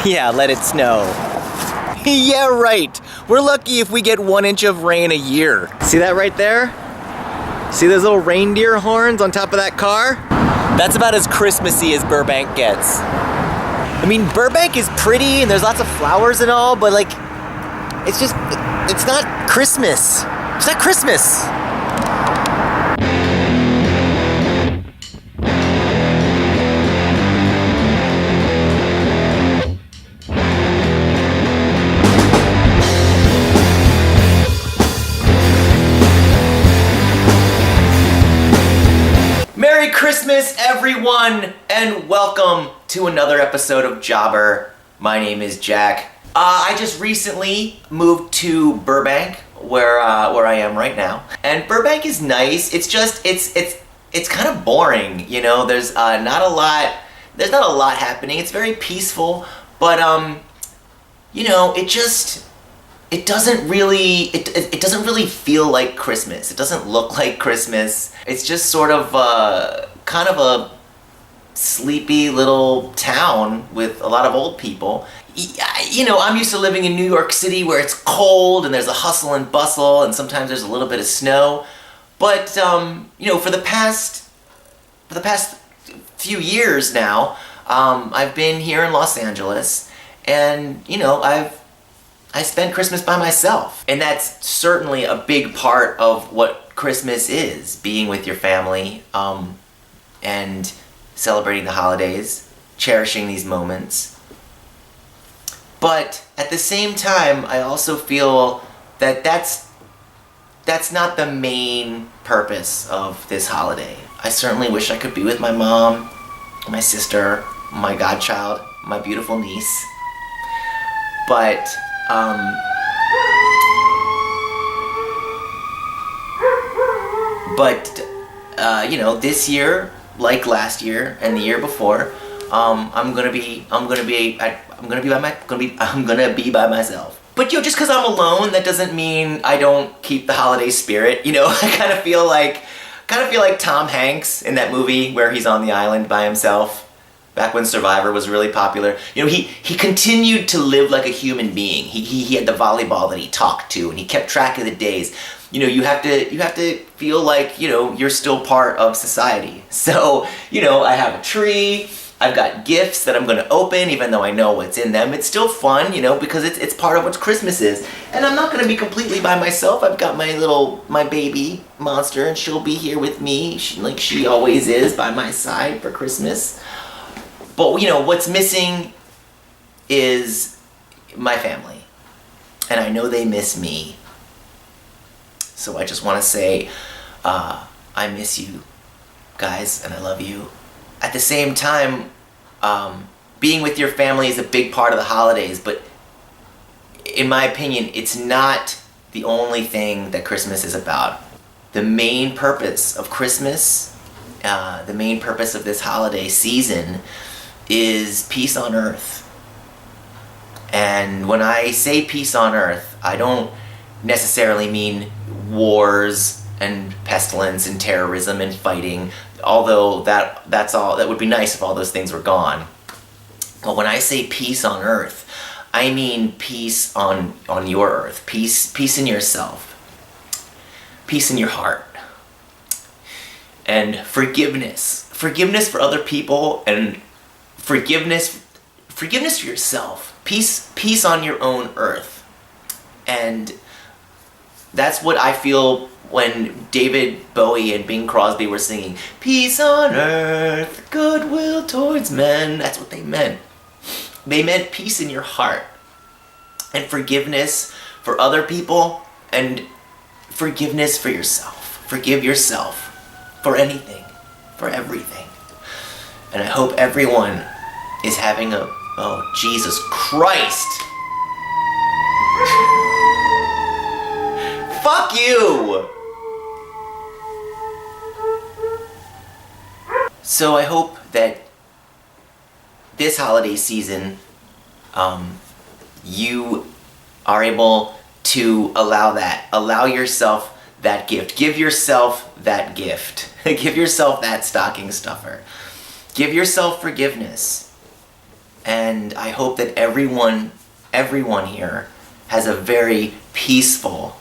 Yeah, let it snow. Yeah, right. We're lucky if we get 1 inch of rain a year. See that right there? See those little reindeer horns on top of that car? That's about as Christmassy as Burbank gets. I mean, Burbank is pretty and there's lots of flowers and all, but like, it's not Christmas. It's not Christmas. Merry Christmas, everyone, and welcome to another episode of Jobber. My name is Jack. I just recently moved to Burbank, where I am right now, and Burbank is nice. It's just it's kind of boring, you know. There's not a lot happening. It's very peaceful, but you know, it doesn't really feel like Christmas. It doesn't look like Christmas. It's just sort of kind of a sleepy little town with a lot of old people. You know, I'm used to living in New York City where it's cold and there's a hustle and bustle and sometimes there's a little bit of snow. But you know, for the past few years now, I've been here in Los Angeles, and you know, I spent Christmas by myself. And that's certainly a big part of what Christmas is, being with your family, and celebrating the holidays, cherishing these moments. But at the same time, I also feel that that's not the main purpose of this holiday. I certainly wish I could be with my mom, my sister, my godchild, my beautiful niece. But you know, this year, like last year and the year before, I'm gonna be by myself. But you know, just because I'm alone, that doesn't mean I don't keep the holiday spirit. You know, I kind of feel like Tom Hanks in that movie where he's on the island by himself. Back when Survivor was really popular, you know, he continued to live like a human being. He had the volleyball that he talked to, and he kept track of the days. You know, you have to feel like, you know, you're still part of society. So, you know, I have a tree. I've got gifts that I'm going to open, even though I know what's in them. It's still fun, you know, because it's part of what Christmas is. And I'm not going to be completely by myself. I've got my baby monster, and she'll be here with me, like she always is, by my side for Christmas. But, you know, what's missing is my family. And I know they miss me. So I just want to say, I miss you guys, and I love you. At the same time, being with your family is a big part of the holidays, but in my opinion, it's not the only thing that Christmas is about. The main purpose of Christmas, the main purpose of this holiday season, is peace on earth. And when I say peace on earth, I don't necessarily mean wars and pestilence and terrorism and fighting, although that would be nice if all those things were gone. But when I say peace on earth, I mean peace on your earth, peace in yourself, peace in your heart, and forgiveness for other people, and forgiveness for yourself. Peace on your own earth. And that's what I feel when David Bowie and Bing Crosby were singing, "Peace on earth, goodwill towards men." That's what they meant. They meant peace in your heart, and forgiveness for other people, and forgiveness for yourself. Forgive yourself for anything, for everything. And I hope everyone is having oh, Jesus Christ. Fuck you! So I hope that this holiday season, you are able to allow yourself that gift. Give yourself that gift. Give yourself that stocking stuffer. Give yourself forgiveness. And I hope that everyone here has a very peaceful,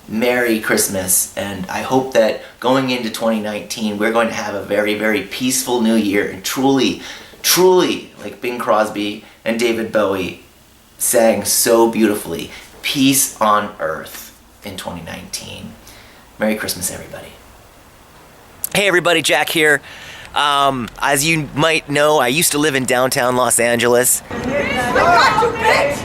Merry Christmas. And I hope that going into 2019, we're going to have a very, very peaceful new year. And truly, like Bing Crosby and David Bowie sang so beautifully, peace on earth in 2019. Merry Christmas, everybody. Hey everybody, Jack here. As you might know, I used to live in downtown Los Angeles. I got you, bitch!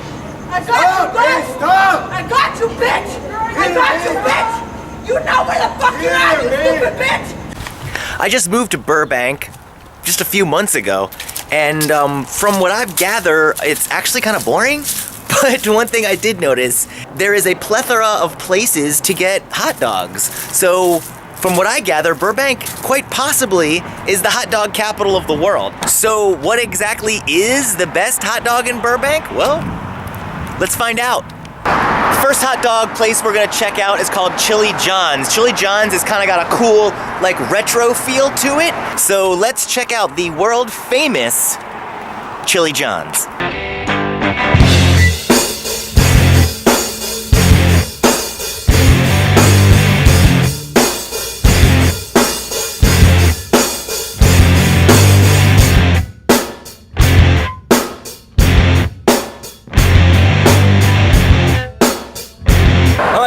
I got you, bitch! Stop! I got you, bitch! I got you, bitch! You know where the fuck you're at, you stupid bitch! I just moved to Burbank just a few months ago, and from what I've gathered, it's actually kind of boring. But one thing I did notice, there is a plethora of places to get hot dogs. So from what I gather, Burbank quite possibly is the hot dog capital of the world. So what exactly is the best hot dog in Burbank? Well, let's find out. First hot dog place we're gonna check out is called Chili John's. Chili John's has kind of got a cool, like, retro feel to it. So let's check out the world famous Chili John's.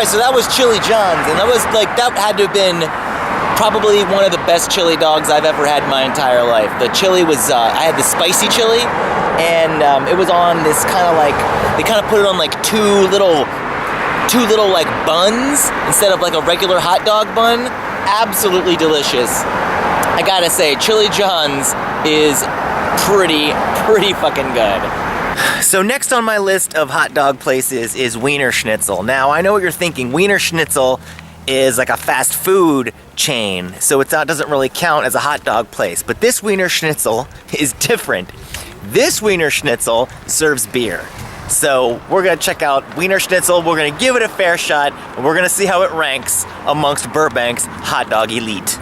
So that was Chili John's, and that had to have been probably one of the best chili dogs I've ever had in my entire life. The chili was, I had the spicy chili, and it was on this kind of like, they kind of put it on like two little like buns instead of like a regular hot dog bun. Absolutely delicious. I gotta say, Chili John's is pretty fucking good. So next on my list of hot dog places is Wiener Schnitzel. Now, I know what you're thinking. Wiener Schnitzel is like a fast food chain, so it doesn't really count as a hot dog place. But this Wiener Schnitzel is different. This Wiener Schnitzel serves beer. So we're gonna check out Wiener Schnitzel, we're gonna give it a fair shot, and we're gonna see how it ranks amongst Burbank's hot dog elite.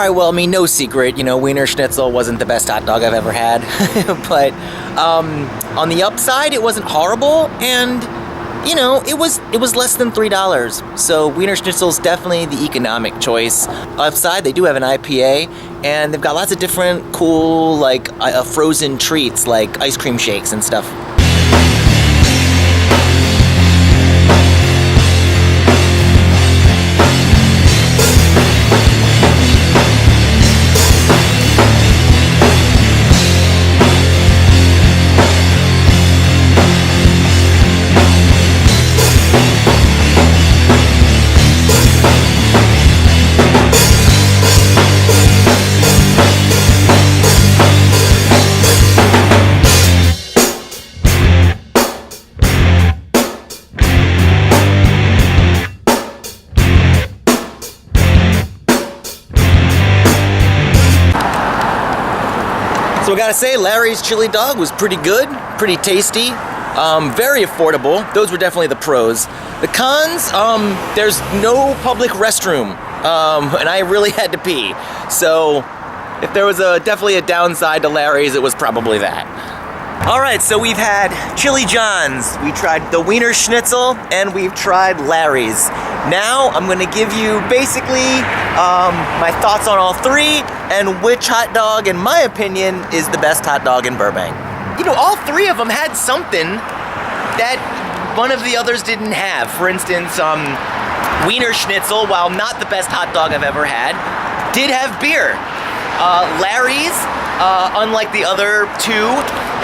Well, I mean, no secret, you know, Wiener Schnitzel wasn't the best hot dog I've ever had, but on the upside, it wasn't horrible, and you know, it was less than $3. So Wiener Schnitzel's definitely the economic choice. Upside, they do have an IPA, and they've got lots of different cool, like, frozen treats, like ice cream shakes and stuff. So I gotta say, Larry's chili dog was pretty good, pretty tasty, very affordable. Those were definitely the pros. The cons, there's no public restroom, and I really had to pee. So if there was definitely a downside to Larry's, it was probably that. All right, so we've had Chili John's, we tried the Wiener Schnitzel, and we've tried Larry's. Now I'm gonna give you basically my thoughts on all three and which hot dog, in my opinion, is the best hot dog in Burbank. You know, all three of them had something that one of the others didn't have. For instance, Wiener Schnitzel, while not the best hot dog I've ever had, did have beer. Larry's, unlike the other two,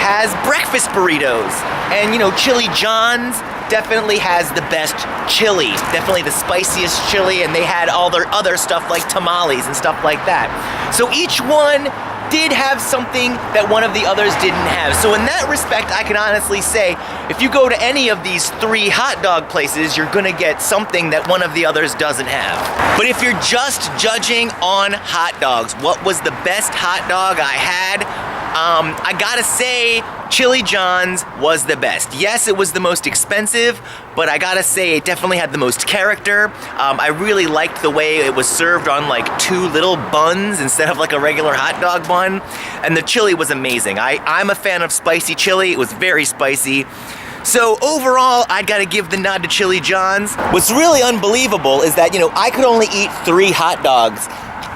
has breakfast burritos. And you know, Chili John's definitely has the best chili, definitely the spiciest chili, and they had all their other stuff like tamales and stuff like that. So each one did have something that one of the others didn't have. So in that respect, I can honestly say, if you go to any of these 3 hot dog places, you're gonna get something that one of the others doesn't have. But if you're just judging on hot dogs, what was the best hot dog I had? I gotta say, Chili John's was the best. Yes, it was the most expensive, but I gotta say it definitely had the most character. I really liked the way it was served on like 2 little buns instead of like a regular hot dog bun. And the chili was amazing. I'm a fan of spicy chili. It was very spicy. So overall, I gotta give the nod to Chili John's. What's really unbelievable is that, I could only eat 3 hot dogs,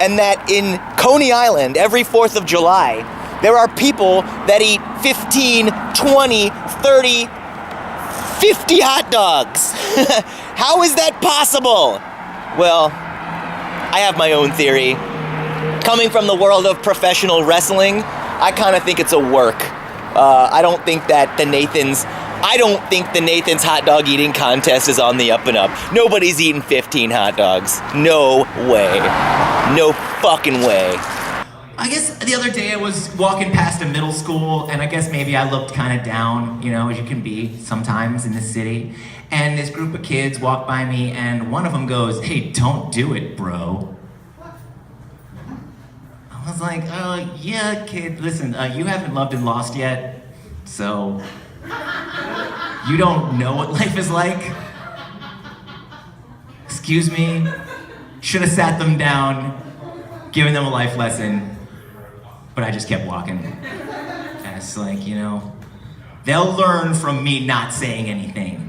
and that in Coney Island, every 4th of July, there are people that eat 15, 20, 30, 50 hot dogs. How is that possible? Well, I have my own theory. Coming from the world of professional wrestling, I kind of think it's a work. I don't think the Nathan's hot dog eating contest is on the up and up. Nobody's eating 15 hot dogs. No way. No fucking way. I guess the other day I was walking past a middle school, and I guess maybe I looked kind of down, as you can be sometimes in this city. And this group of kids walked by me, and one of them goes, "Hey, don't do it, bro." I was like, yeah, kid, listen, you haven't loved and lost yet, so you don't know what life is like. Excuse me, should have sat them down, given them a life lesson. But I just kept walking. And it's like, they'll learn from me not saying anything.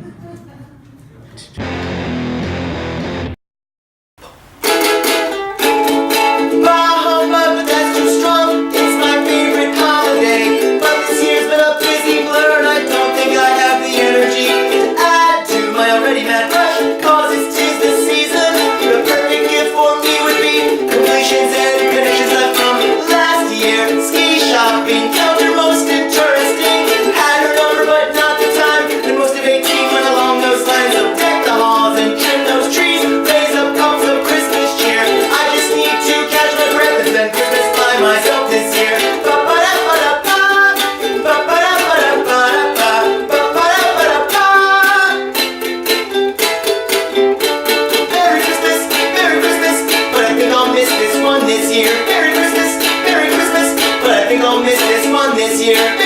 Merry Christmas, but I think I'll miss this one this year.